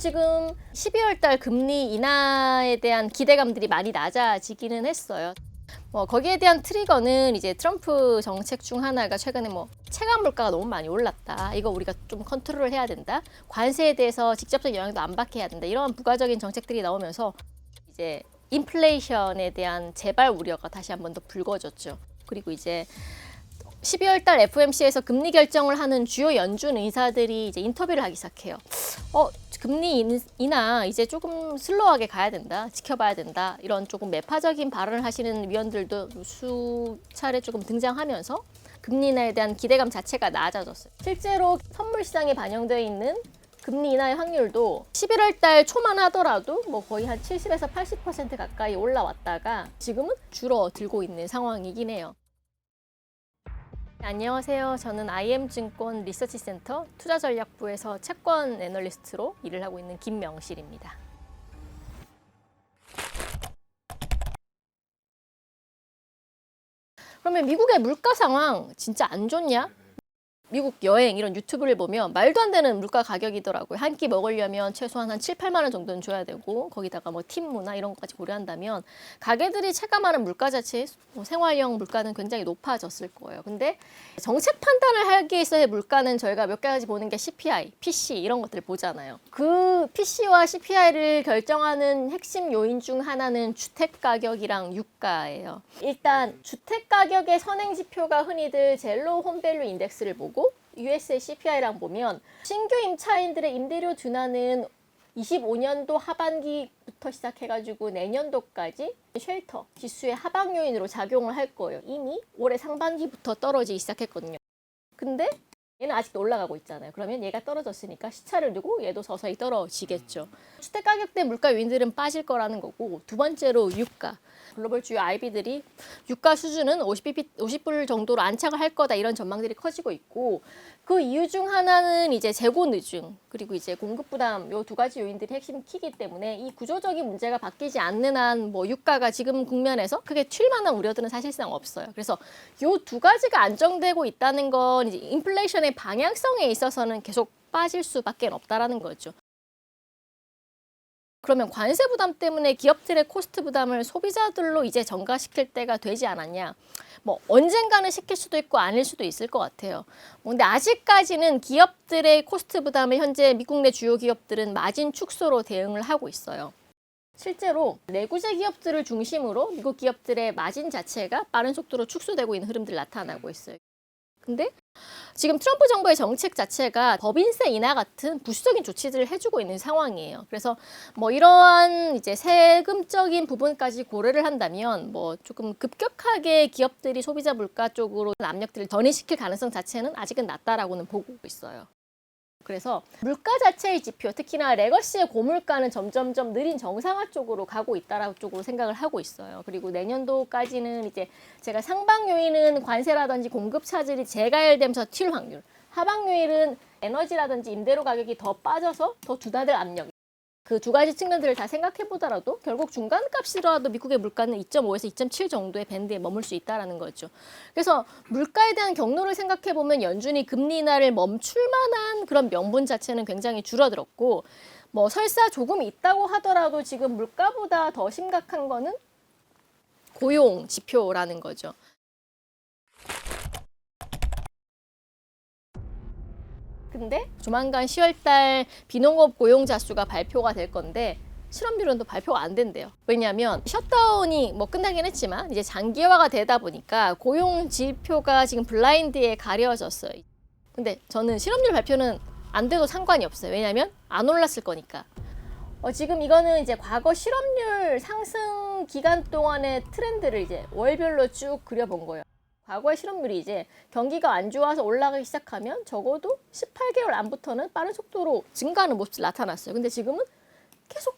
지금 12월 달 금리 인하에 대한 기대감들이 많이 낮아지기는 했어요. 거기에 대한 트리거는 이제 트럼프 정책 중 하나가 최근에 체감 물가가 너무 많이 올랐다. 이거 우리가 좀 컨트롤을 해야 된다. 관세에 대해서 직접적 영향도 안 받게 해야 된다. 이런 부가적인 정책들이 나오면서 이제 인플레이션에 대한 재발 우려가 다시 한번 더 불거졌죠. 그리고 이제 12월 달 FOMC에서 금리 결정을 하는 주요 연준 의사들이 이제 인터뷰를 하기 시작해요. 금리 인하 이제 조금 슬로우하게 가야 된다. 지켜봐야 된다. 이런 조금 매파적인 발언을 하시는 위원들도 수차례 조금 등장하면서 금리 인하에 대한 기대감 자체가 낮아졌어요. 실제로 선물 시장에 반영되어 있는 금리 인하의 확률도 11월 달 초만 하더라도 거의 한 70에서 80% 가까이 올라왔다가 지금은 줄어들고 있는 상황이긴 해요. 안녕하세요. 저는 IM증권 리서치센터 투자전략부에서 채권 애널리스트로 일을 하고 있는 김명실입니다. 그러면 미국의 물가 상황 진짜 안 좋냐? 미국 여행 이런 유튜브를 보면 말도 안 되는 물가 가격이더라고요. 한 끼 먹으려면 최소한 한 7, 8만 원 정도는 줘야 되고 거기다가 팀 문화 이런 것까지 고려한다면 가게들이 체감하는 물가 자체 생활형 물가는 굉장히 높아졌을 거예요. 근데 정책 판단을 하기 위해서의 물가는 저희가 몇 가지 보는 게 CPI, PC 이런 것들 보잖아요. 그 PC와 CPI를 결정하는 핵심 요인 중 하나는 주택 가격이랑 유가예요. 일단 주택 가격의 선행 지표가 흔히들 젤로 홈밸류 인덱스를 보고 USA CPI랑 보면 신규 임차인들의 임대료 둔화는 25년도 하반기부터 시작해가지고 내년도까지 쉘터 지수의 하방 요인으로 작용을 할 거예요. 이미 올해 상반기부터 떨어지기 시작했거든요. 근데 얘는 아직도 올라가고 있잖아요. 그러면 얘가 떨어졌으니까 시차를 두고 얘도 서서히 떨어지겠죠. 주택 가격대 물가 요인들은 빠질 거라는 거고, 두 번째로 유가. 글로벌 주요 IB들이 유가 수준은 50불 정도로 안착을 할 거다 이런 전망들이 커지고 있고, 그 이유 중 하나는 이제 재고 늦음 그리고 이제 공급 부담 요 두 가지 요인들이 핵심 키기 때문에 이 구조적인 문제가 바뀌지 않는 한 유가가 지금 국면에서 크게 튈 만한 우려들은 사실상 없어요. 그래서 요 두 가지가 안정되고 있다는 건 이제 인플레이션의 방향성에 있어서는 계속 빠질 수밖에 없다라는 거죠. 그러면 관세 부담 때문에 기업들의 코스트 부담을 소비자들로 이제 전가시킬 때가 되지 않았냐? 언젠가는 시킬 수도 있고 아닐 수도 있을 것 같아요. 근데 아직까지는 기업들의 코스트 부담을 현재 미국 내 주요 기업들은 마진 축소로 대응을 하고 있어요. 실제로 내구재 기업들을 중심으로 미국 기업들의 마진 자체가 빠른 속도로 축소되고 있는 흐름들 나타나고 있어요. 근데 지금 트럼프 정부의 정책 자체가 법인세 인하 같은 부수적인 조치들을 해주고 있는 상황이에요. 그래서 이러한 이제 세금적인 부분까지 고려를 한다면 조금 급격하게 기업들이 소비자 물가 쪽으로 압력들을 전이시킬 가능성 자체는 아직은 낮다라고는 보고 있어요. 그래서 물가 자체의 지표, 특히나 레거시의 고물가는 점점점 느린 정상화 쪽으로 가고 있다라고 쪽으로 생각을 하고 있어요. 그리고 내년도까지는 이제 제가 상방 요인은 관세라든지 공급 차질이 재가열되면서 튈 확률, 하방 요인은 에너지라든지 임대료 가격이 더 빠져서 더 둔화될 압력. 그 두 가지 측면들을 다 생각해 보더라도 결국 중간값이라도 미국의 물가는 2.5에서 2.7 정도의 밴드에 머물 수 있다는 거죠. 그래서 물가에 대한 경로를 생각해 보면 연준이 금리 인하를 멈출 만한 그런 명분 자체는 굉장히 줄어들었고, 설사 조금 있다고 하더라도 지금 물가보다 더 심각한 거는 고용 지표라는 거죠. 근데 조만간 10월달 비농업 고용자 수가 발표가 될 건데 실업률은 또 발표가 안 된대요. 왜냐하면 셧다운이 끝나긴 했지만 이제 장기화가 되다 보니까 고용 지표가 지금 블라인드에 가려졌어요. 근데 저는 실업률 발표는 안 돼도 상관이 없어요. 왜냐하면 안 올랐을 거니까. 지금 이거는 이제 과거 실업률 상승 기간 동안의 트렌드를 이제 월별로 쭉 그려본 거예요. 과거의 실업률이 이제 경기가 안 좋아서 올라가기 시작하면 적어도 18개월 안부터는 빠른 속도로 증가하는 모습이 나타났어요. 근데 지금은 계속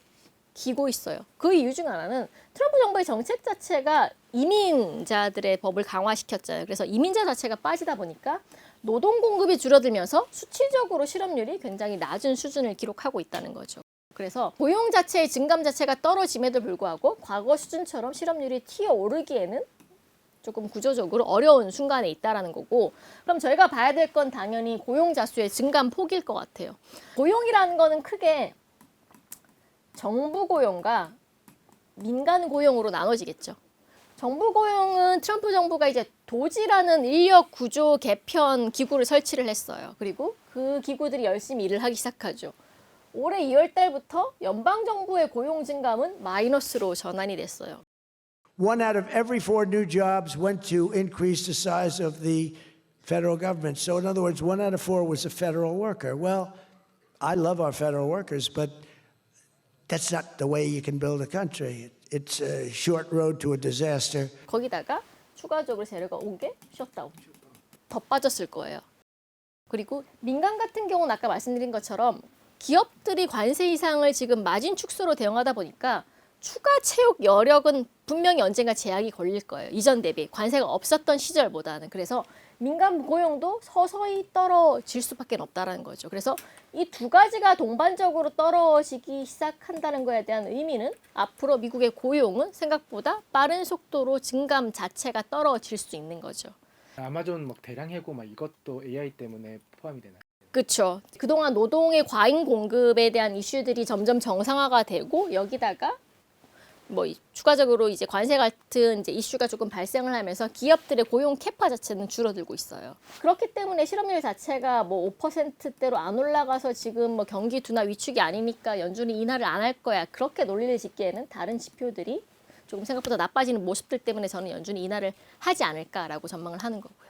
기고 있어요. 그 이유 중 하나는 트럼프 정부의 정책 자체가 이민자들의 법을 강화시켰잖아요. 그래서 이민자 자체가 빠지다 보니까 노동 공급이 줄어들면서 수치적으로 실업률이 굉장히 낮은 수준을 기록하고 있다는 거죠. 그래서 고용 자체의 증감 자체가 떨어짐에도 불구하고 과거 수준처럼 실업률이 튀어오르기에는 조금 구조적으로 어려운 순간에 있다라는 거고, 그럼 저희가 봐야 될 건 당연히 고용자 수의 증감 폭일 것 같아요. 고용이라는 거는 크게 정부 고용과 민간 고용으로 나눠지겠죠. 정부 고용은 트럼프 정부가 이제 도지라는 인력 구조 개편 기구를 설치를 했어요. 그리고 그 기구들이 열심히 일을 하기 시작하죠. 올해 2월 달부터 연방 정부의 고용 증감은 마이너스로 전환이 됐어요. One out of every 4 new jobs went to increase the size of the federal government. So in other words, 1 out of 4 was a federal worker. Well, I love our federal workers, but that's not the way you can build a country. It's a short road to a disaster. 거기다가 추가적으로 재료가 온 게 셧다운. 더 빠졌을 거예요. 그리고 민간 같은 경우는 아까 말씀드린 것처럼 기업들이 관세 이상을 지금 마진 축소로 대응하다 보니까 추가 채용 여력은 분명히 언젠가 제약이 걸릴 거예요. 이전 대비 관세가 없었던 시절보다는. 그래서 민간 고용도 서서히 떨어질 수밖에 없다는 거죠. 그래서 이 두 가지가 동반적으로 떨어지기 시작한다는 거에 대한 의미는 앞으로 미국의 고용은 생각보다 빠른 속도로 증감 자체가 떨어질 수 있는 거죠. 아마존 막 대량 해고 막 이것도 AI 때문에 포함이 되나요? 그렇죠. 그동안 노동의 과잉 공급에 대한 이슈들이 점점 정상화가 되고 여기다가 뭐 추가적으로 이제 관세 같은 이제 이슈가 조금 발생을 하면서 기업들의 고용 캐파 자체는 줄어들고 있어요. 그렇기 때문에 실업률 자체가 뭐 5%대로 안 올라가서 지금 뭐 경기 둔화 위축이 아니니까 연준이 인하를 안 할 거야. 그렇게 논리를 짓기에는 다른 지표들이 조금 생각보다 나빠지는 모습들 때문에 저는 연준이 인하를 하지 않을까라고 전망을 하는 거고요.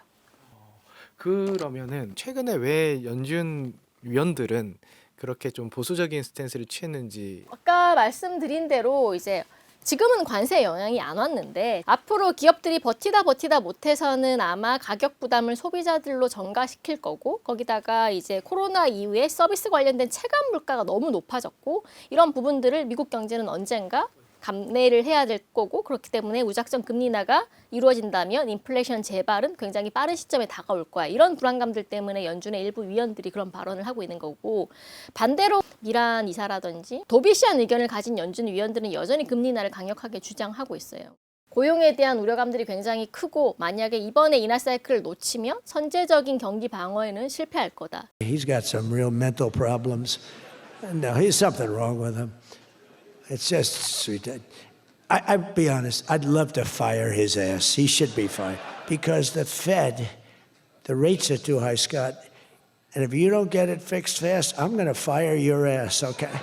그러면은 최근에 왜 연준 위원들은 그렇게 좀 보수적인 스탠스를 취했는지. 아까 말씀드린 대로 이제 지금은 관세 영향이 안 왔는데 앞으로 기업들이 버티다 못해서는 아마 가격 부담을 소비자들로 전가시킬 거고 거기다가 이제 코로나 이후에 서비스 관련된 체감 물가가 너무 높아졌고 이런 부분들을 미국 경제는 언젠가 감내를 해야 될 거고 그렇기 때문에 무작정 금리 인하가 이루어진다면 인플레이션 재발은 굉장히 빠른 시점에 다가올 거야. 이런 불안감들 때문에 연준의 일부 위원들이 그런 발언을 하고 있는 거고 반대로 미란 이사라든지 도비시한 의견을 가진 연준 위원들은 여전히 금리 인하를 강력하게 주장하고 있어요. 고용에 대한 우려감들이 굉장히 크고 만약에 이번에 인하 사이클을 놓치면 선제적인 경기 방어에는 실패할 거다. He's got some real mental problems. No, he's something wrong with him. It's just sweet. I'll be honest, I'd love to fire his ass. He should be fired. Because the Fed, the rates are too high, Scott. And if you don't get it fixed fast, I'm going to fire your ass, okay?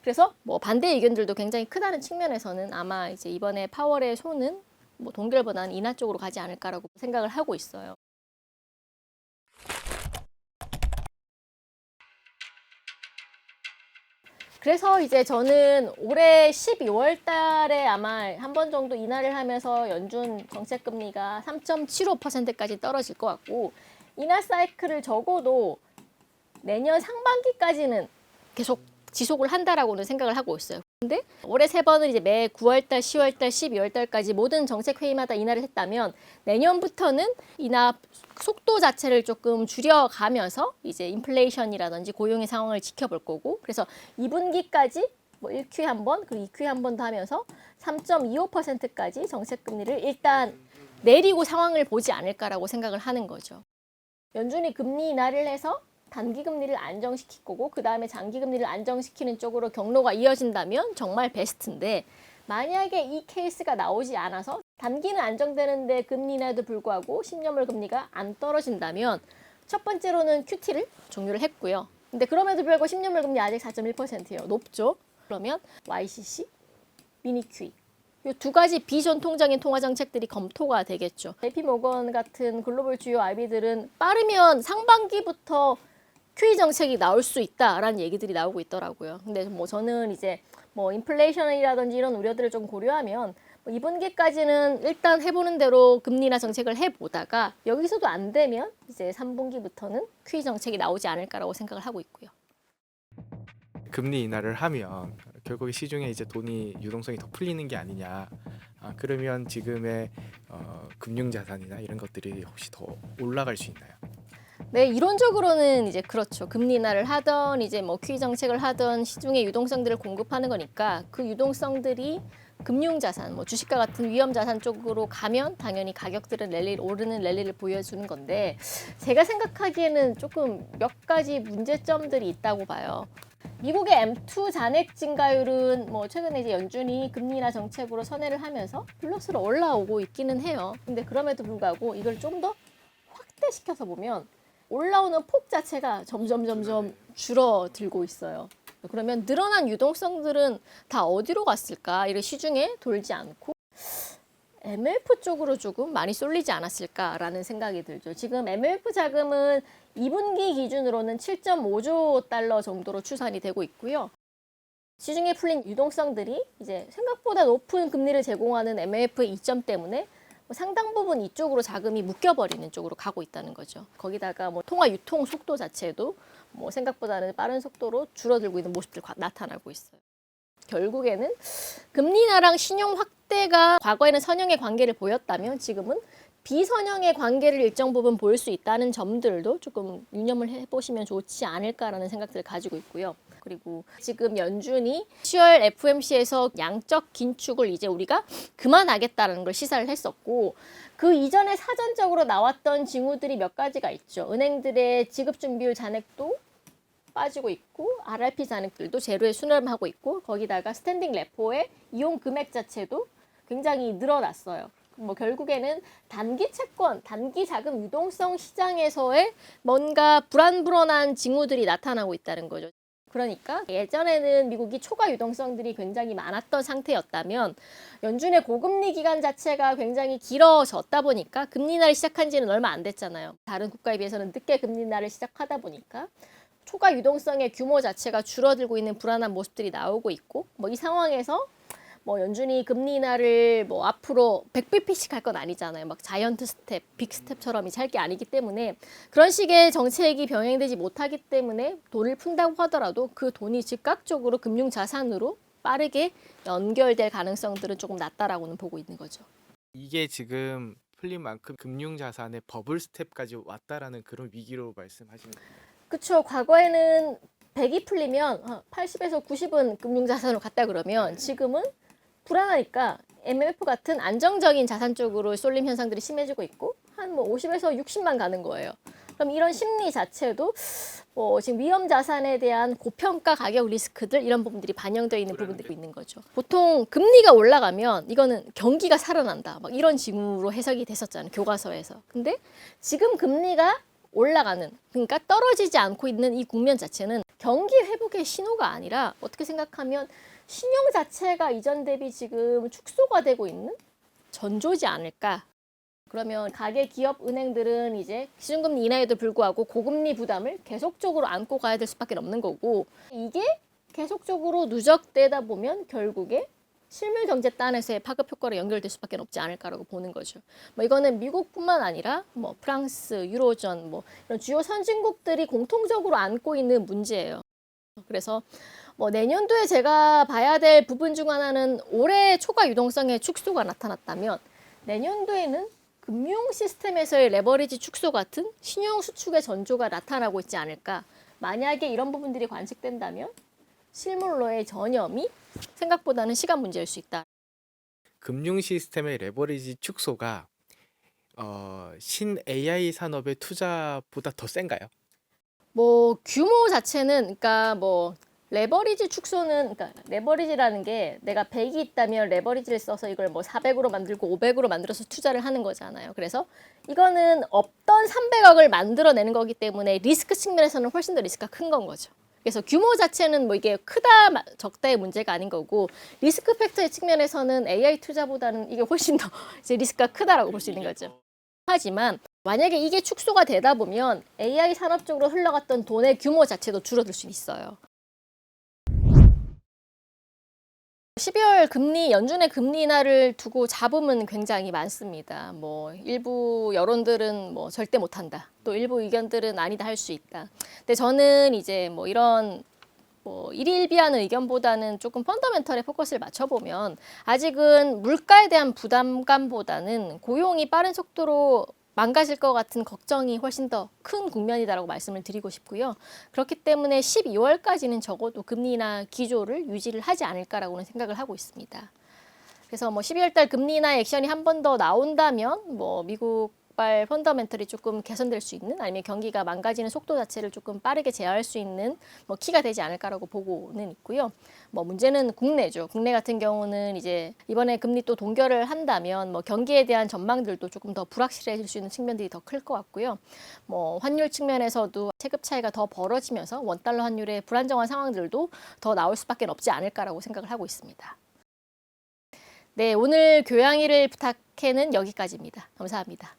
그래서 뭐 반대 의견들도 굉장히 크다는 측면에서는 아마 이제 이번에 파월의 손은 뭐 동결보다는 인하 쪽으로 가지 않을까라고 생각을 하고 있어요. 그래서 이제 저는 올해 12월 달에 아마 한 번 정도 인하를 하면서 연준 정책 금리가 3.75%까지 떨어질 것 같고 인하 사이클을 적어도 내년 상반기까지는 계속 지속을 한다라고는 생각을 하고 있어요. 근데 올해 3번을 이제 매 9월 달, 10월 달, 12월 달까지 모든 정책 회의마다 인하를 했다면 내년부터는 인하 속도 자체를 조금 줄여가면서 이제 인플레이션이라든지 고용의 상황을 지켜볼 거고 그래서 2분기까지 뭐 1Q에 한 번, 그리고 2Q에 한 번 더 하면서 3.25%까지 정책 금리를 일단 내리고 상황을 보지 않을까라고 생각을 하는 거죠. 연준이 금리 인하를 해서 단기 금리를 안정시킬 거고 그 다음에 장기 금리를 안정시키는 쪽으로 경로가 이어진다면 정말 베스트인데 만약에 이 케이스가 나오지 않아서 단기는 안정되는데 금리 인하에도 불구하고 10년물 금리가 안 떨어진다면 첫 번째로는 QT를 종료를 했고요. 근데 그럼에도 불구하고 10년물 금리 아직 4.1%예요. 높죠? 그러면 YCC, 미니 QE 이 두 가지 비전통적인 통화 정책들이 검토가 되겠죠. JP 모건 같은 글로벌 주요 IB들은 빠르면 상반기부터 QE 정책이 나올 수 있다라는 얘기들이 나오고 있더라고요. 근데 뭐 저는 이제 뭐 인플레이션이라든지 이런 우려들을 좀 고려하면 뭐 2분기까지는 일단 해보는 대로 금리나 정책을 해보다가 여기서도 안 되면 이제 3분기부터는 QE 정책이 나오지 않을까라고 생각을 하고 있고요. 금리 인하를 하면 결국에 시중에 이제 돈이 유동성이 더 풀리는 게 아니냐. 그러면 지금의 금융자산이나 이런 것들이 혹시 더 올라갈 수 있나요? 네, 이론적으로는 이제 그렇죠. 금리 인하를 하던 이제 뭐 QE 정책을 하던 시중의 유동성들을 공급하는 거니까 그 유동성들이 금융자산, 뭐 주식과 같은 위험자산 쪽으로 가면 당연히 가격들은 오르는 랠리를 보여주는 건데 제가 생각하기에는 조금 몇 가지 문제점들이 있다고 봐요. 미국의 M2 잔액 증가율은 뭐 최근에 이제 연준이 금리 인하 정책으로 선회를 하면서 플러스로 올라오고 있기는 해요. 근데 그럼에도 불구하고 이걸 좀 더 확대시켜서 보면 올라오는 폭 자체가 점점 줄어들고 있어요. 그러면 늘어난 유동성들은 다 어디로 갔을까? 이런 시중에 돌지 않고 MLF 쪽으로 조금 많이 쏠리지 않았을까라는 생각이 들죠. 지금 MLF 자금은 2분기 기준으로는 7.5조 달러 정도로 추산이 되고 있고요. 시중에 풀린 유동성들이 이제 생각보다 높은 금리를 제공하는 MLF의 이점 때문에 상당 부분 이쪽으로 자금이 묶여버리는 쪽으로 가고 있다는 거죠. 거기다가 뭐 통화 유통 속도 자체도 뭐 생각보다는 빠른 속도로 줄어들고 있는 모습들 나타나고 있어요. 결국에는 금리 인하랑 신용 확대가 과거에는 선형의 관계를 보였다면 지금은 비선형의 관계를 일정 부분 보일 수 있다는 점들도 조금 유념을 해보시면 좋지 않을까라는 생각들을 가지고 있고요. 그리고 지금 연준이 10월 FOMC에서 양적 긴축을 이제 우리가 그만하겠다는 걸 시사를 했었고 그 이전에 사전적으로 나왔던 징후들이 몇 가지가 있죠. 은행들의 지급준비율 잔액도 빠지고 있고 RRP 잔액들도 제로에 수렴하고 있고 거기다가 스탠딩 레포의 이용 금액 자체도 굉장히 늘어났어요. 뭐 결국에는 단기 채권, 단기 자금 유동성 시장에서의 뭔가 불안불안한 징후들이 나타나고 있다는 거죠. 그러니까 예전에는 미국이 초과 유동성들이 굉장히 많았던 상태였다면 연준의 고금리 기간 자체가 굉장히 길어졌다 보니까 금리 인하를 시작한 지는 얼마 안 됐잖아요. 다른 국가에 비해서는 늦게 금리 인하를 시작하다 보니까 초과 유동성의 규모 자체가 줄어들고 있는 불안한 모습들이 나오고 있고 뭐 이 상황에서 뭐 연준이 금리 인하를 뭐 앞으로 100bp씩 할 건 아니잖아요. 막 자이언트 스텝, 빅 스텝처럼 할 게 아니기 때문에 그런 식의 정책이 병행되지 못하기 때문에 돈을 푼다고 하더라도 그 돈이 즉각적으로 금융 자산으로 빠르게 연결될 가능성들은 조금 낮다라고는 보고 있는 거죠. 이게 지금 풀린 만큼 금융 자산의 버블 스텝까지 왔다라는 그런 위기로 말씀하시는 거예요. 그렇죠. 과거에는 100이 풀리면 80에서 90은 금융 자산으로 갔다 그러면 지금은 불안하니까 MLF 같은 안정적인 자산 쪽으로 쏠림 현상들이 심해지고 있고 한 뭐 50에서 60만 가는 거예요. 그럼 이런 심리 자체도 지금 위험 자산에 대한 고평가 가격 리스크들 이런 부분들이 반영되어 있는 부분들이 있는 거죠. 보통 금리가 올라가면 이거는 경기가 살아난다. 막 이런 징후로 해석이 됐었잖아요. 교과서에서. 근데 지금 금리가 올라가는 그러니까 떨어지지 않고 있는 이 국면 자체는 경기 회복의 신호가 아니라 어떻게 생각하면 신용 자체가 이전 대비 지금 축소가 되고 있는 전조지 않을까. 그러면 가계 기업 은행들은 이제 기준금리 인하에도 불구하고 고금리 부담을 계속적으로 안고 가야 될 수밖에 없는 거고 이게 계속적으로 누적되다 보면 결국에 실물 경제 단에서의 파급 효과로 연결될 수밖에 없지 않을까라고 보는 거죠. 뭐 이거는 미국뿐만 아니라 뭐 프랑스, 유로존 뭐 이런 주요 선진국들이 공통적으로 안고 있는 문제예요. 그래서 뭐 내년도에 제가 봐야 될 부분 중 하나는 올해 초과 유동성의 축소가 나타났다면 내년도에는 금융 시스템에서의 레버리지 축소 같은 신용 수축의 전조가 나타나고 있지 않을까. 만약에 이런 부분들이 관측된다면 실물로의 전염이 생각보다는 시간 문제일 수 있다. 금융 시스템의 레버리지 축소가 신 AI 산업의 투자보다 더 센가요? 뭐 규모 자체는 그러니까 뭐 레버리지 축소는 그러니까 레버리지라는 게 내가 100이 있다면 레버리지를 써서 이걸 뭐 400으로 만들고 500으로 만들어서 투자를 하는 거잖아요. 그래서 이거는 없던 300억을 만들어내는 거기 때문에 리스크 측면에서는 훨씬 더 리스크가 큰 건 거죠. 그래서 규모 자체는 뭐 이게 크다 적다의 문제가 아닌 거고 리스크 팩터의 측면에서는 AI 투자보다는 이게 훨씬 더 이제 리스크가 크다라고 볼 수 있는 거죠. 하지만 만약에 이게 축소가 되다 보면 AI 산업 쪽으로 흘러갔던 돈의 규모 자체도 줄어들 수 있어요. 12월 연준의 금리 인하를 두고 잡음은 굉장히 많습니다. 뭐 일부 여론들은 뭐 절대 못한다. 또 일부 의견들은 아니다 할 수 있다. 근데 저는 이제 뭐 이런 뭐 일희일비하는 의견보다는 조금 펀더멘털에 포커스를 맞춰보면 아직은 물가에 대한 부담감보다는 고용이 빠른 속도로 망가질 것 같은 걱정이 훨씬 더 큰 국면이다라고 말씀을 드리고 싶고요. 그렇기 때문에 12월까지는 적어도 금리 인하 기조를 유지를 하지 않을까라고는 생각을 하고 있습니다. 그래서 뭐 12월 달 금리 인하 액션이 한 번 더 나온다면 뭐 미국 발 펀더멘털이 조금 개선될 수 있는 아니면 경기가 망가지는 속도 자체를 조금 빠르게 제어할 수 있는 뭐 키가 되지 않을까라고 보고는 있고요. 뭐 문제는 국내죠. 국내 같은 경우는 이제 이번에 금리 또 동결을 한다면 뭐 경기에 대한 전망들도 조금 더 불확실해질 수 있는 측면들이 더 클 것 같고요. 뭐 환율 측면에서도 체급 차이가 더 벌어지면서 원달러 환율의 불안정한 상황들도 더 나올 수밖에 없지 않을까라고 생각을 하고 있습니다. 네, 오늘 교양일을 부탁해는 여기까지입니다. 감사합니다.